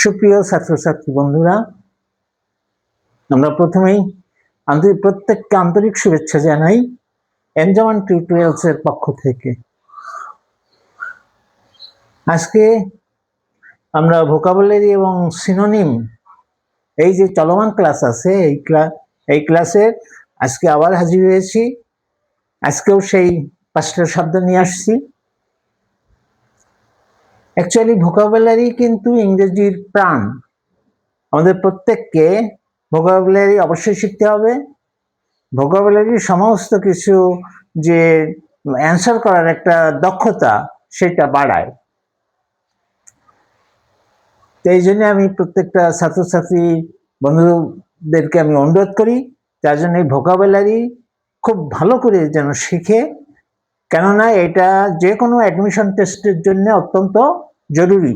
সুপ্রিয় ছাত্রছাত্রী বন্ধুরা, আমরা প্রথমেই প্রত্যেককে আন্তরিক শুভেচ্ছা জানাই এনজামান টিউটোরিয়ালস এর পক্ষ থেকে। আজকে আমরা ভোকাবুলারি এবং সিনোনিম এই যে চলমান ক্লাস আছে এই ক্লাসের আজকে আবার হাজির হয়েছি। আজকেও সেই 5টা শব্দ নিয়ে আসছি। অ্যাকচুয়ালি ভোকাবুলারি কিন্তু ইংরেজির প্রাণ। আমাদের প্রত্যেককে ভোকাবুলারি অবশ্যই শিখতে হবে। ভোকাবুলারি সমস্ত কিছু যে অ্যান্সার করার একটা দক্ষতা সেটা বাড়ায়। তো এই জন্য আমি প্রত্যেকটা ছাত্রছাত্রী বন্ধুদেরকে আমি অনুরোধ করি তার জন্য এই ভোকাবুলারি খুব ভালো করে যেন শিখে, কেননা এটা যে কোনো অ্যাডমিশন টেস্টের জন্য অত্যন্ত জরুরি।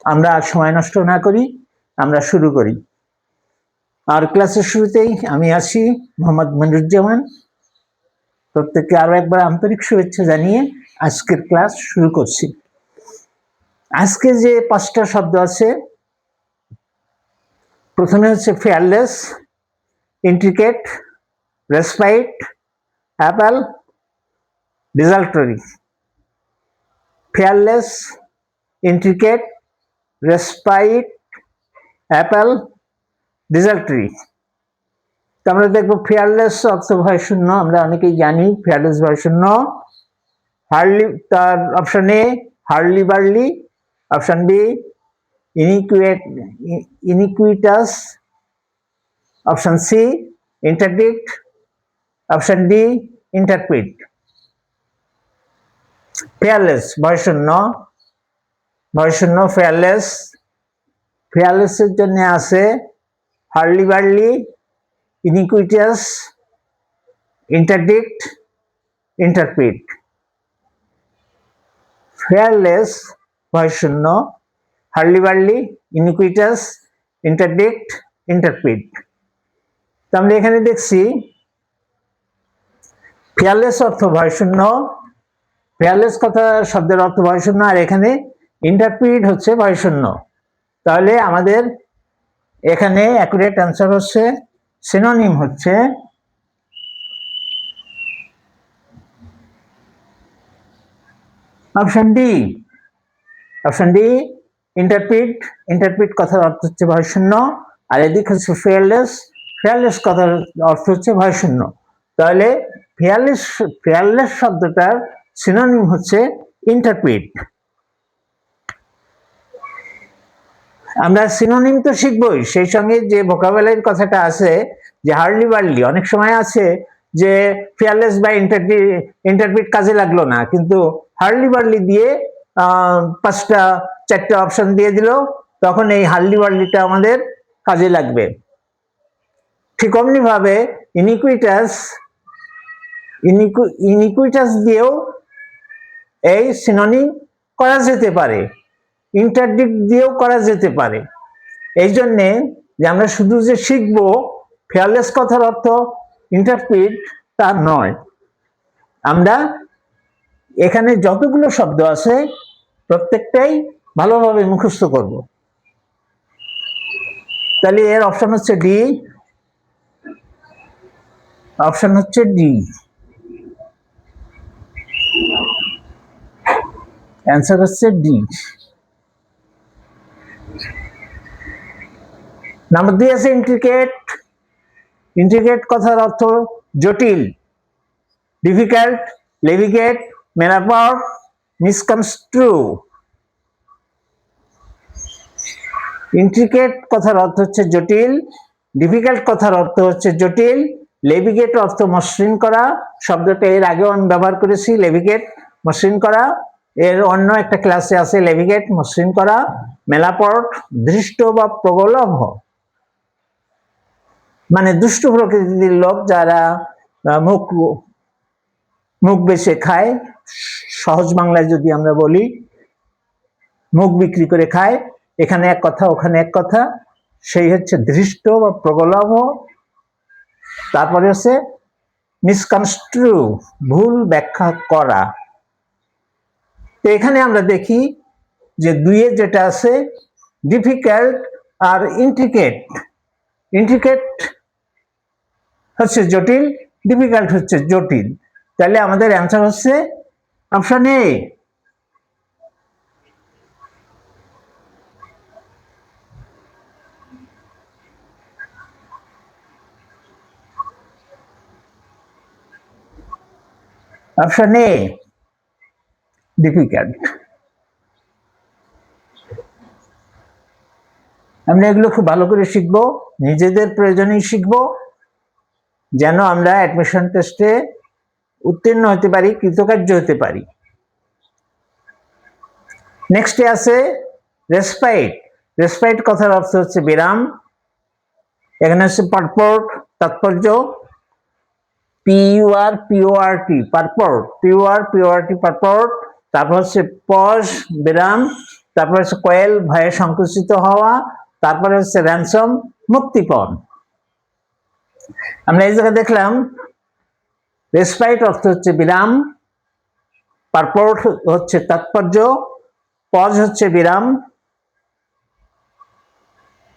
আমরা সময় নষ্ট না করি, আমরা শুরু করি। আর ক্লাসের শুরুতেই আমি আছি মোহাম্মদ মনিরুজ্জামান। প্রত্যেককে আরো একবার আন্তরিক শুভেচ্ছা জানিয়ে আজকের ক্লাস শুরু করছি। আজকে যে 5টা শব্দ আছে, প্রথমে হচ্ছে fearless, intricate, respite, appal, desultory. Fearless, intricate, respite, appal, desultory. তো আমরা দেখবো ফেয়ারলেস অর্থ ভয় শূন্য। আমরা অনেকেই জানি ফেয়ারলেস ভয় শূন্য। হার্লি, তার option A hurly burly, option B iniquitous, option C interdict, option D interpret. Fearless ভয় শূন্য, ফেয়ারলেস। ফেয়ারলেসের জন্য আছে hurly burly, iniquitous, interdict, interpret. Fearless ভয় শূন্য, hurly burly, iniquitous, interdict, interpret. তো আমরা এখানে দেখছি ফেয়ারলেস অর্থ ভয় শূন্য, ফেয়ারলেস কথা শব্দের অর্থ ভয় শূন্য, আর এখানে ইন্টারপ্রিট হচ্ছে ভয় শূন্য। তাহলে আমাদের এখানে অ্যাকুরেট অ্যান্সার হচ্ছে, সিনোনিম হচ্ছে option D. Option D interpret. Interpret কথার অর্থ হচ্ছে ভয় শূন্য, আর এদিক হচ্ছে ফেয়ারলেস। ফেয়ারলেস কথার অর্থ হচ্ছে ভয় শূন্য। তাহলে ফেয়ারলেস শব্দটার সিনোনিম হচ্ছে ইন্টারপ্রিট। আমরা সিনোনিম তো শিখবই, সেই সঙ্গে যে ভোকাবুলারির কথাটা আছে যে হার্লি বার্লি, অনেক সময় আছে যে ফেয়ারলেস বা ইন্টারপ্রিট কাজে লাগলো না, কিন্তু হার্লি বার্লি দিয়ে 4টা অপশন দিয়ে দিল, তখন এই হার্লি বার্লিটা আমাদের কাজে লাগবে। ঠিক অমনি ভাবে ইনিকুইটাস দিয়েও এই সিনোনিম করা যেতে পারে, ইন্টারডিক্ট দিয়েও করা যেতে পারে। এই জন্যে যে আমরা শুধু যে শিখবো ফেয়ারলেস কথার অর্থ ইন্টারপ্রিট তা নয়, আমরা এখানে যতগুলো শব্দ আছে প্রত্যেকটাই ভালোভাবে মুখস্থ করব। তাহলে এর অপশন হচ্ছে ডি। অপশন হচ্ছে ডি, অ্যান্সার হচ্ছে ডি। নাম্বার 2 আছে ইন্ট্রিকেট। ইন্ট্রিকেট কথার অর্থ জটিল, ডিফিকাল্ট, লেভিগেট, মেলাপাউট, মিসকনস্ট্রু। ইন্ট্রিকেট কথার অর্থ হচ্ছে জটিল, ডিফিকাল্ট কথার অর্থ হচ্ছে জটিল, লেভিগেট অর্থ মসৃণ করা। শব্দটা এর আগেও আমি ব্যবহার করেছি, লেভিগেট মসৃণ করা। এর অন্য একটা ক্লাসে আছে লেভিগেট মসৃণ করা। মেলাপট ধৃষ্ট বা প্রগলভ, মানে দুষ্ট প্রকৃতির লোক যারা মুখ বেছে খায়, সহজ বাংলায় যদি আমরা বলি মুখ বিক্রি করে খায়, এখানে এক কথা ওখানে এক কথা, সেই হচ্ছে ধৃষ্ট বা প্রগলভ। তারপরে হচ্ছে মিসকনস্ট্রু, ভুল ব্যাখ্যা করা। তো এখানে আমরা দেখি যে দুইয়ে যেটা আছে ডিফিকাল্ট আর ইন্ট্রিকেট। ইন্ট্রিকেট হচ্ছে জটিল, ডিফিকাল্ট হচ্ছে জটিল। তাহলে আমাদের অ্যান্সার হচ্ছে option A. Option A difficult. আমরা এগুলো খুব ভালো করে শিখবো, নিজেদের প্রয়োজনেই শিখবো, যেন আমরা অ্যাডমিশন টেস্টে উত্তীর্ণ হতে পারি, কৃতকার্য হতে পারি। নেক্সটে আছে রেসপাইট। রেসপাইট কথার অর্থ হচ্ছে বিরাম। এখানে হচ্ছে পারপোর্ট, তাৎপর্য, পিওআরটি পারপোর্ট, পিওআরটি পারপোর্ট। তারপর হচ্ছে পজ বিরাম, তারপর হচ্ছে কোয়েল ভয়ে সংকুচিত হওয়া, তারপরে হচ্ছে র্যানসম মুক্তিপণ। আমরা এই জায়গায় দেখলাম রেসপাইট অর্থ হচ্ছে বিরাম, পারপোর্ট হচ্ছে তাৎপর্য, পজ হচ্ছে বিরাম,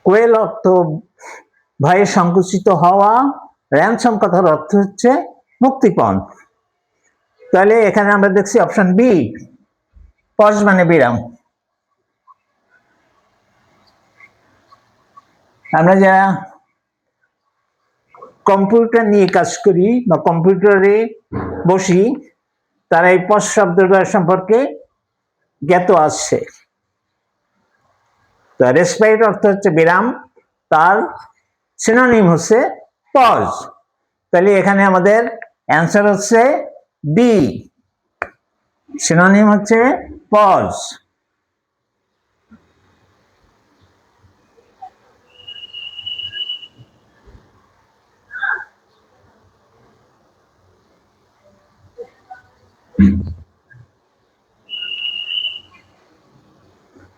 কোয়েল অর্থ ভয়ে সংকুচিত হওয়া, র্যানসম কথার অর্থ হচ্ছে মুক্তিপণ। তাহলে এখানে আমরা দেখছি অপশন বি, পজ মানে বিরাম। আমরা যারা কম্পিউটার নিয়ে কাজ করি বা কম্পিউটারে বসি, তারা এই পজ শব্দটা সম্পর্কে জ্ঞাত আছে। তো রেসপাইট অর্থ হচ্ছে বিরাম, তার সিনোনিম হচ্ছে পজ। তাহলে এখানে আমাদের অ্যান্সার হচ্ছে বি, সিনোনিম হচ্ছে পজ।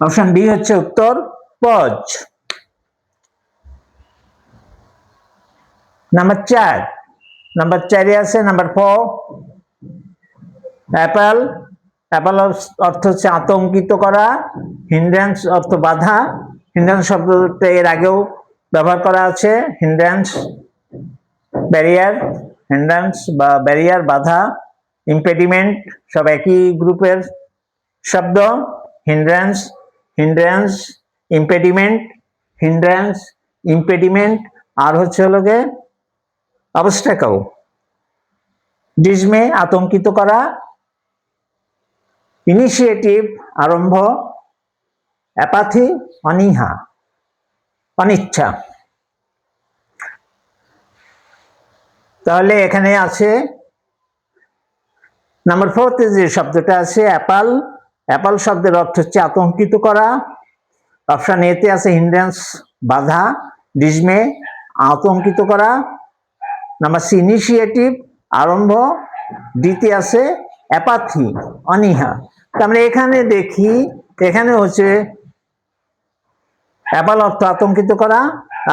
অপশন বি হচ্ছে উত্তর, পজ। নাম্বার 4, নাম্বার 4-এ আছে নাম্বার 4 অ্যাপল। অ্যাপল অর্থ হচ্ছে আতঙ্কিত করা, হিন্ড্রেন্স অর্থ বাধা। হিন্ড্রেন্স শব্দটা এর আগেও ব্যবহার করা আছে, হিন্ড্রেন্স ব্যারিয়ার, হিন্ড্রেন্স বা ব্যারিয়ার বাধা, ইম্পেডিমেন্ট সব একই গ্রুপের শব্দ। Hindrance, hindrance, impediment, hindrance, impediment, আর হচ্ছে হলো গে অবস্ট্যাকল। ডিসমে আতঙ্কিত করা, ইনিশিয়েটিভ আরম্ভ, অ্যাপাথি অনীহা অনিচ্ছা। তাহলে এখানে আছে নাম্বার 4-তে যে শব্দটা আছে অ্যাপল, অ্যাপল শব্দের অর্থ হচ্ছে আতঙ্কিত করা। অপশন এতে আছে হিন্ড্রেন্স বাধা, ডিসমে আতঙ্কিত করা, নাম্বার সি ইনিশিয়েটিভ আরম্ভ, ডিতে আছে অ্যাপাথি অনীহা। আমরা এখানে দেখি, এখানে হচ্ছে অ্যাপল অর্থ আতঙ্কিত করা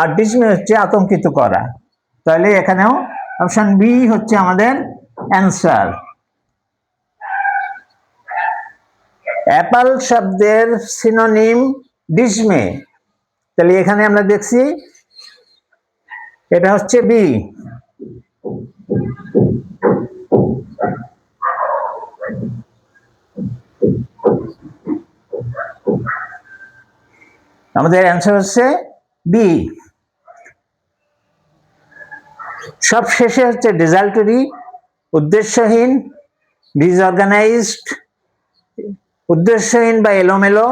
আর ডিসমে হচ্ছে আতঙ্কিত করা। তাহলে এখানেও অপশন বি হচ্ছে আমাদের অ্যান্সার। অ্যাপল শব্দের সিনোনিম ডিসমে। তাহলে এখানে আমরা দেখছি এটা হচ্ছে বি। আমাদের অ্যান্সার হচ্ছে বি। সব শেষে হচ্ছে ডিজাল্টরি, উদ্দেশ্যহীন, ডিসঅর্গানাইজড, উদ্দেশ্যহীন বা এলোমেলো,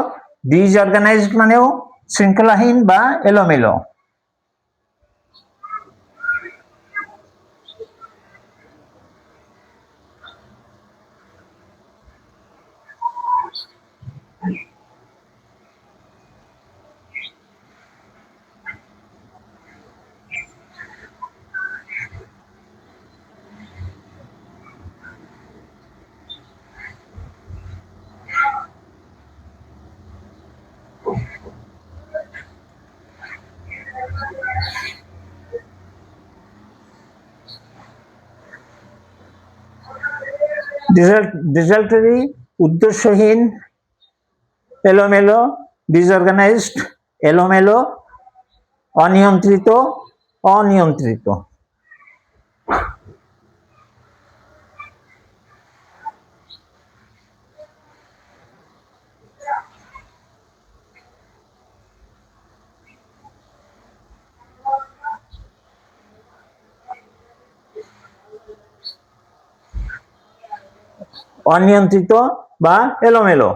ডিসঅর্গানাইজড মানেও শৃঙ্খলাহীন বা এলোমেলো। ডিজাল্টরি উদ্দেশ্যহীন, এলোমেলো, ডিসঅর্গানাইজড, এলোমেলো, অনিয়ন্ত্রিত, অনিয়ন্ত্রিত। অনিয়ন্ত্রিত বা এলোমেলো,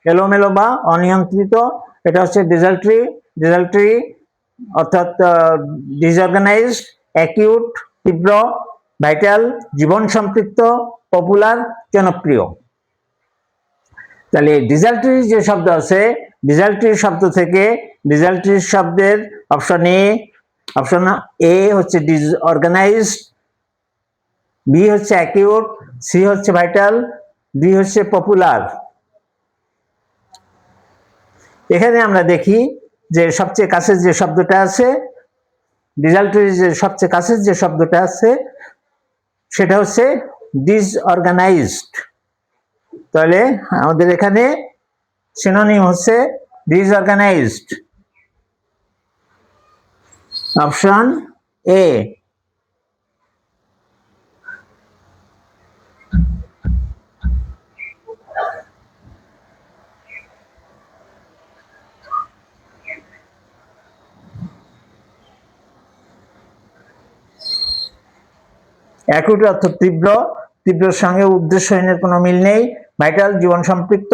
এলোমেলো বা অনিয়ন্ত্রিত, এটা হচ্ছে ডিজাল্টরি। ডিজাল্টরি অর্থাৎ ডিসঅর্গানাইজড, অ্যাকিউট তীব্র, ভাইটাল জীবন সম্পৃক্ত, পপুলার জনপ্রিয়। তাহলে ডিজাল্টরি যে শব্দ আছে, ডিজাল্টরি শব্দ থেকে ডিজাল্টরি শব্দের অপশন এ হচ্ছে ডিসঅর্গানাইজড, বি হচ্ছে অ্যাকিউট, সি হচ্ছে ভাইটাল, ডি হচ্ছে পপুলার। এখানে আমরা দেখি যে সবচেয়ে কাছের যে শব্দটা আছে, ডিজাল্টরি যে সবচেয়ে কাছের যে শব্দটা আছে সেটা হচ্ছে ডিসঅর্গানাইজড। তাহলে আমাদের এখানে সিনোনিম হচ্ছে ডিসঅর্গানাইজড, অপশন এ। অ্যাকুট অর্থ তীব্র, তীব্রের সঙ্গে উদ্দেশ্যহীনের কোনো মিল নেই। ভাইটাল জীবন সম্পৃক্ত,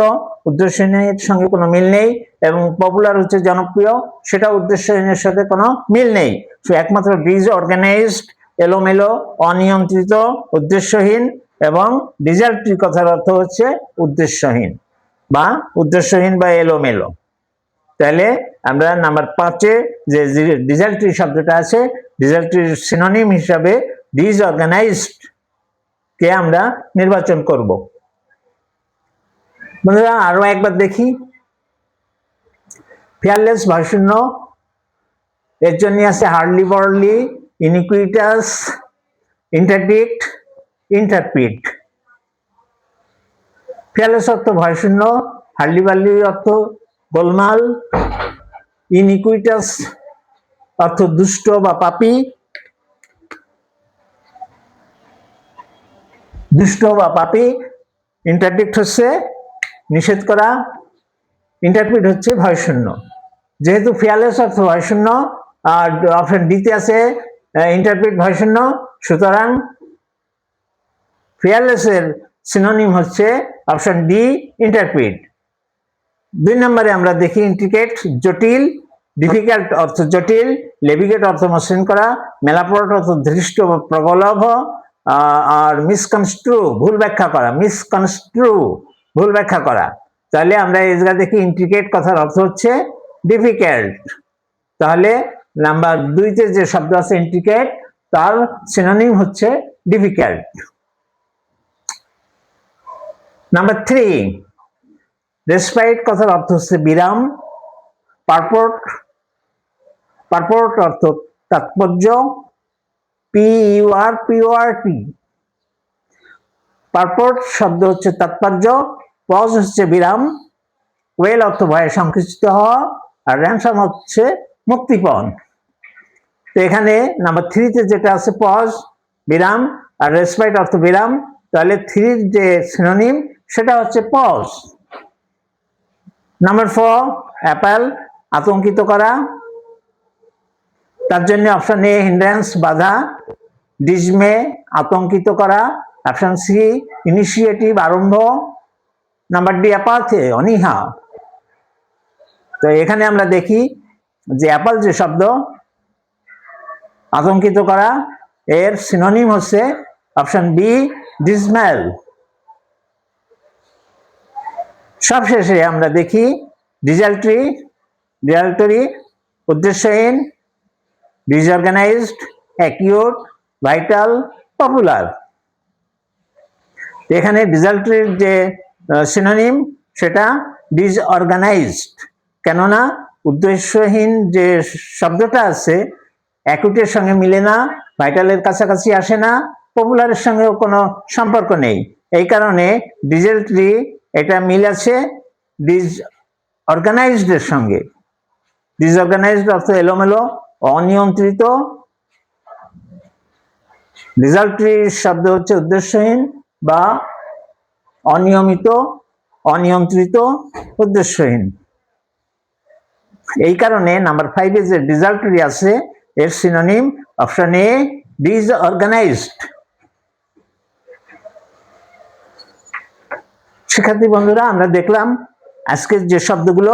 উদ্দেশ্যহীনের সঙ্গে কোনো মিল নেই। এবং পপুলার হচ্ছে জনপ্রিয়, সেটা উদ্দেশ্যহীনের সাথে কোনো মিল নেই। একমাত্র ডিসঅর্গানাইজড, এলোমেলো, অনিয়ন্ত্রিত, উদ্দেশ্যহীন, এবং ডিজাল্টরি কথার অর্থ হচ্ছে উদ্দেশ্যহীন বা এলোমেলো। তাহলে আমরা নাম্বার 5-এ যে ডিজাল্টরি শব্দটা আছে, ডিজাল্টরির সিনোনিম হিসাবে ডিসঅর্গানাইজড কে আমরা নির্বাচন করব। বন্ধুরা আরো একবার দেখি, ফেয়ারলেস ভয়শূন্য, এর জন্য আছে হার্ডলি বর্ডলি, ইনিকুইটাস, ইন্টারডিক্ট, ইন্টারপ্রিট। ফেয়ারলেস অর্থ ভয়শূন্য, হার্ডলি বার্লি অর্থ গোলমাল, ইনিকুইটাস অর্থ দুষ্ট বা পাপী, ইন্টারডিক্ট হচ্ছে নিষেধ করা, ইন্টারপ্রিট হচ্ছে ভয়শূন্য। যেহেতু ফেয়ারলেস অর্থ ভয়শূন্য আর অপশন ডিতে আছে ইন্টারপ্রিট ভয়শূন্য, সুতরাং ফেয়ারলেসের সিনোনিম হচ্ছে অপশন ডি, ইন্টারপ্রিট। 2 নম্বরে আমরা দেখি ইন্ট্রিকেট, জটিল, ডিফিকাল্ট অর্থ জটিল, লেভিগেট অর্থ মসৃণ করা, মেলাপট অর্থ ধৃষ্ট বা প্রগলভ, আর মিসকনস্ট্রু ভুল ব্যাখ্যা করা। তাহলে আমরা এই জায়গা দেখি ইন্ট্রিকেট কথার অর্থ হচ্ছে ডিফিকাল্ট। তাহলে নাম্বার 2-তে যে শব্দ আছে ইন্ট্রিকেট, তার সিনোনিম হচ্ছে ডিফিকাল্ট। নাম্বার 3, রেসপাইট কথার অর্থ হচ্ছে বিরাম। পারপোর্ট অর্থ তাৎপর্য, PURPORT। পারপোর্ট শব্দ হচ্ছে তাৎপর্য, পজ হচ্ছে বিরাম, ওয়েল অর্থ ভয়ে সংকুচিত হওয়া, আর র্যানসাম হচ্ছে মুক্তিপণ। তো এখানে নাম্বার 3-তে যেটা আছে পজ বিরাম, আর রেসপাইট অর্থ বিরাম, তাহলে 3-র যে সিনোনিম সেটা হচ্ছে পজ। নাম্বার 4, অ্যাপেল আতঙ্কিত করা, তার জন্য অপশন এ হিন্ড্রেন্স বাধা, ডিসমে আতঙ্কিত করা, অপশন সি ইনিশিয়েটিভ আরম্ভ, নাম্বার ডি অ্যাপাথে অনীহা। তো এখানে আমরা দেখি যে অ্যাপল যে শব্দ আতঙ্কিত করা, এর সিনোনিম হচ্ছে অপশন বি, ডিসমেল। সবশেষে আমরা দেখি ডিজাল্টরি, উদ্দেশ্যহীন, ডিসঅর্গানাইজড, অ্যাকিউট, ভাইটাল, পপুলার। এখানে ডিজাল্টরির যে সিনোনিম সেটা ডিসঅর্গানাইজড, কেননা উদ্দেশ্যহীন যে শব্দটা আছে অ্যাকিউটের সঙ্গে মিলে না, ভাইটালের কাছাকাছি আসে না, পপুলারের সঙ্গেও কোনো সম্পর্ক নেই। এই কারণে ডিজাল্টরি এটা মিল আছে ডিসঅর্গানাইজড এর সঙ্গে। ডিসঅর্গানাইজড অর্থ এলোমেলো, অনিয়ন্ত্রিত। ডিসার্টরি শব্দ হচ্ছে উদ্দেশ্যহীন বা অনিয়মিত, অনিয়ন্ত্রিত, উদ্দেশ্যহীন। এই কারণে নাম্বার 5 এ যে ডিসার্টরি আছে এর সিনোনিম অপশন এ ডিসঅর্গানাইজড। শিক্ষার্থী বন্ধুরা, আমরা দেখলাম আজকের যে শব্দগুলো,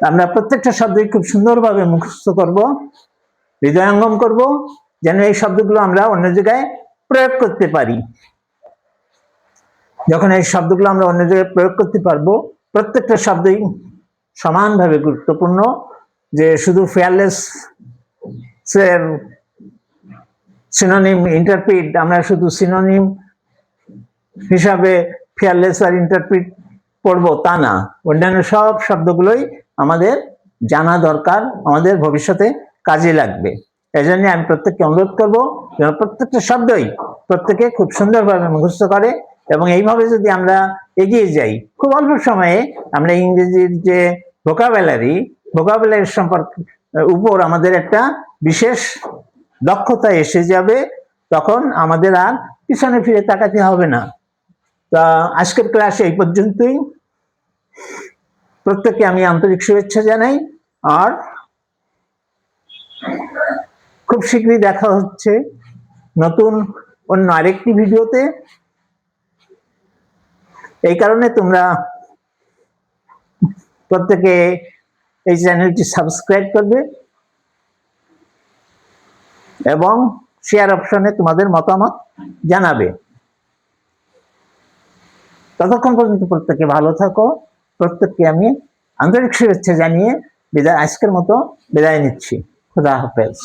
আমরা প্রত্যেকটা শব্দই খুব সুন্দরভাবে মুখস্থ করব, হৃদয়ঙ্গম করব, যেন এই শব্দগুলো আমরা অন্য জায়গায় প্রয়োগ করতে পারি। যখন এই শব্দগুলো আমরা অন্য জায়গায় প্রয়োগ করতে পারবো, প্রত্যেকটা শব্দই সমানভাবে গুরুত্বপূর্ণ। যে শুধু ফেয়ারলেস এর সিনোনিম ইন্টারপ্রিট, আমরা শুধু সিনোনিম হিসাবে ফেয়ারলেস আর ইন্টারপ্রিট পড়বো তা না, অন্যান্য সব শব্দগুলোই আমাদের জানা দরকার, আমাদের ভবিষ্যতে কাজে লাগবে। এই জন্য আমি প্রত্যেককে অনুরোধ করবো যেন প্রত্যেকটা শব্দই প্রত্যেকে খুব সুন্দরভাবে মুখস্থ করে, এবং এইভাবে যদি আমরা এগিয়ে যাই, খুব অল্প সময়ে আমরা ইংরেজির যে ভোকাবুলারি সম্পর্কে উপর আমাদের একটা বিশেষ দক্ষতা এসে যাবে। তখন আমাদের আর পিছনে ফিরে তাকাতে হবে না। তা আজকের ক্লাস এই পর্যন্তই। প্রত্যেককে আমি আন্তরিক শুভেচ্ছা জানাই, আর খুব শীঘ্রই দেখা হচ্ছে নতুন অন্য আরেকটি ভিডিওতে। এই কারণে তোমরা প্রত্যেকে এই চ্যানেলটি সাবস্ক্রাইব করবে এবং শেয়ার অপশনে তোমাদের মতামত জানাবে। ততক্ষণ পর্যন্ত প্রত্যেকে ভালো থাকো। প্রত্যেককে আমি আন্তরিক শুভেচ্ছা জানিয়ে আজকের মতো বিদায় নিচ্ছি। খুদা হাফেজ।